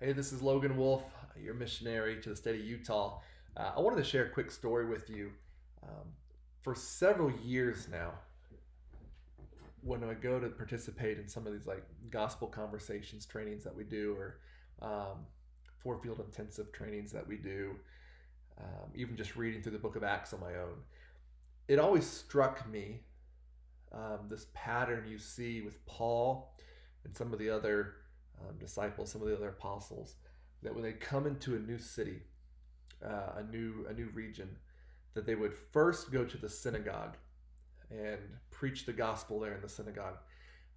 Hey, this is Logan Wolf, your missionary to the state of Utah. I wanted to share a quick story with you. Um, for several years now, when I go to participate in some of these like gospel conversations trainings that we do, or four field intensive trainings that we do, even just reading through the book of Acts on my own, it always struck me this pattern you see with Paul and some of the other disciples, some of the other apostles, that when they come into a new city, a new region, that they would first go to the synagogue and preach the gospel there in the synagogue,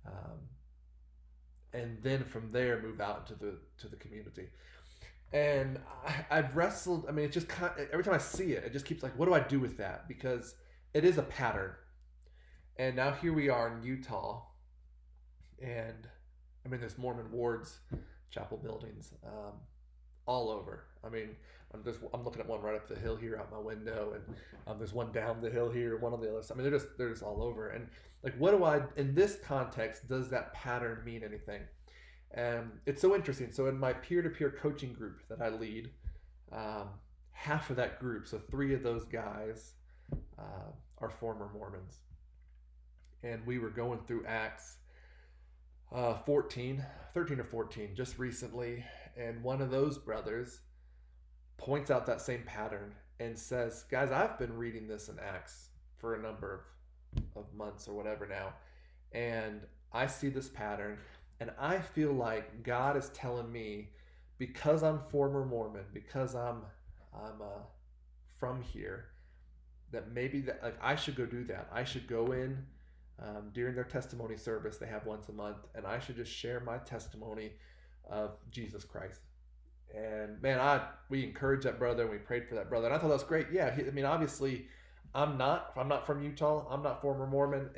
um, and then from there move out into the community. And I've wrestled. I mean, it just every time I see it, it just keeps like, what do I do with that? Because it is a pattern. And now here we are in Utah, and I mean, there's Mormon wards, chapel buildings, all over. I mean, I'm looking at one right up the hill here out my window, and there's one down the hill here, one on the other side. I mean, they're just all over. And like, what do I in this context? Does that pattern mean anything? And it's so interesting. So in my peer-to-peer coaching group that I lead, um, half of that group, so three of those guys, are former Mormons, and we were going through Acts 13 or 14 just recently, and one of those brothers points out that same pattern and says, guys, I've been reading this in Acts for a number of months or whatever now, and I see this pattern, and I feel like God is telling me, because I'm former Mormon, because I'm from here, that maybe that like I should go do that. I should go in during their testimony service they have once a month, and I should just share my testimony of Jesus Christ. And man, we encouraged that brother and we prayed for that brother, and I thought that was great. Yeah, I mean, obviously, I'm not from Utah. I'm not former Mormon.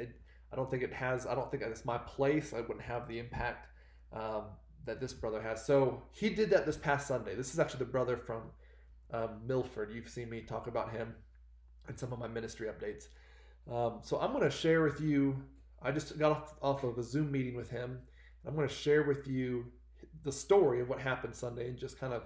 I don't think it has. I don't think it's my place. I wouldn't have the impact um, that this brother has. So he did that this past Sunday. This is actually the brother from Milford. You've seen me talk about him in some of my ministry updates. So I'm going to share with you. I just got off of a Zoom meeting with him. I'm going to share with you the story of what happened Sunday and just kind of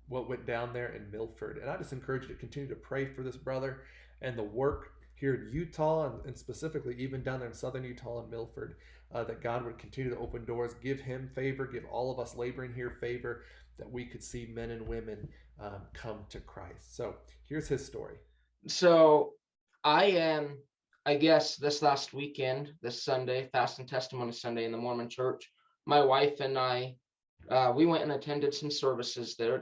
what went down there in Milford. And I just encourage you to continue to pray for this brother and the work here in Utah, and specifically even down there in southern Utah and Milford, that God would continue to open doors, give him favor, give all of us laboring here favor, that we could see men and women come to Christ. So here's his story. So I am, I guess this last weekend, this Sunday, Fast and Testimony Sunday in the Mormon church, my wife and I, we went and attended some services there.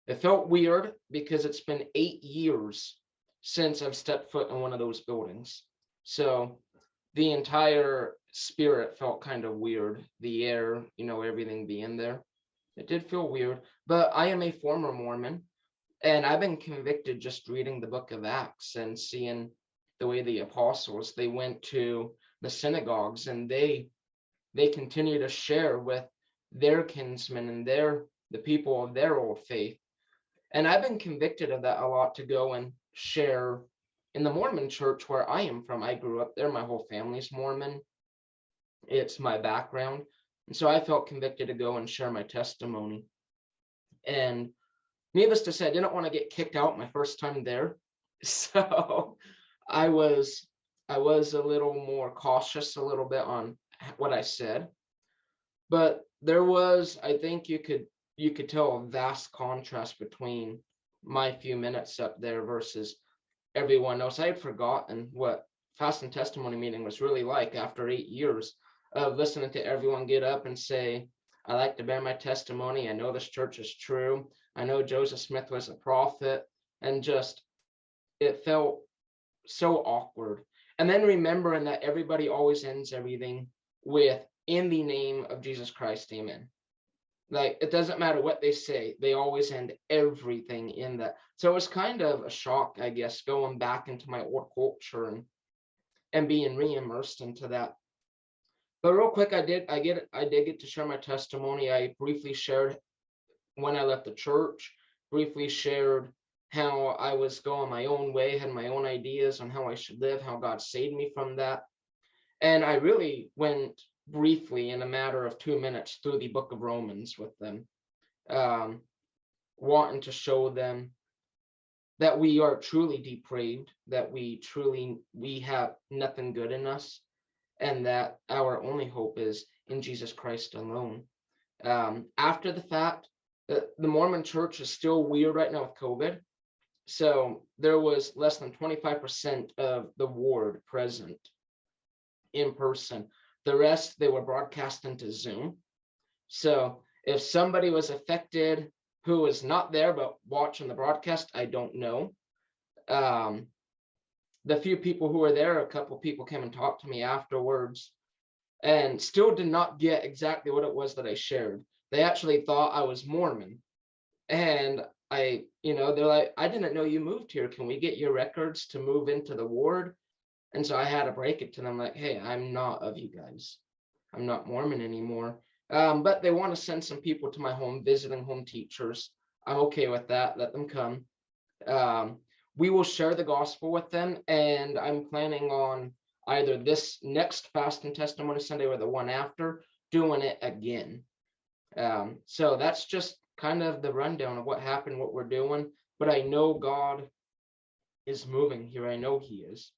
It felt weird because it's been 8 years since I've stepped foot in one of those buildings. So the entire spirit felt kind of weird. The air, everything being there. It did feel weird, but I am a former Mormon. And I've been convicted just reading the book of Acts and seeing the way the apostles, they went to the synagogues and they continue to share with their kinsmen and the people of their old faith. And I've been convicted of that a lot, to go and share in the Mormon church where I am from. I grew up there. My whole family's Mormon. It's my background. And so I felt convicted to go and share my testimony. And needless to say, I didn't want to get kicked out my first time there. So I was a little more cautious a little bit on what I said. But there was, I think you could tell a vast contrast between my few minutes up there versus everyone else. I had forgotten what Fast and Testimony meeting was really like after 8 years of listening to everyone get up and say, I like to bear my testimony. I know this church is true. I know Joseph Smith was a prophet, and just, it felt so awkward. And then remembering that everybody always ends everything with, in the name of Jesus Christ, amen. Like, it doesn't matter what they say, they always end everything in that. So it was kind of a shock, I guess, going back into my old culture and being re-immersed into that. But real quick, I did get to share my testimony. I briefly shared when I left the church, briefly shared how I was going my own way, had my own ideas on how I should live, how God saved me from that. And I really went briefly in a matter of 2 minutes through the book of Romans with them, um, wanting to show them that we are truly depraved, that we have nothing good in us, and that our only hope is in Jesus Christ alone. After the fact, the Mormon church is still weird right now with COVID. So there was less than 25% of the ward present in person. The rest, they were broadcast into Zoom. So if somebody was affected who was not there but watching the broadcast, I don't know. Um, the few people who were there, a couple people came and talked to me afterwards and still did not get exactly what it was that I shared. They actually thought I was Mormon. And they're like, I didn't know you moved here. Can we get your records to move into the ward? And so I had to break it to them like, hey, I'm not of you guys. I'm not Mormon anymore. But they want to send some people to my home, visiting home teachers. I'm okay with that. Let them come. Um, we will share the gospel with them. And I'm planning on either this next Fast and Testimony Sunday or the one after doing it again. So that's just kind of the rundown of what happened, what we're doing. But I know God is moving here. I know He is.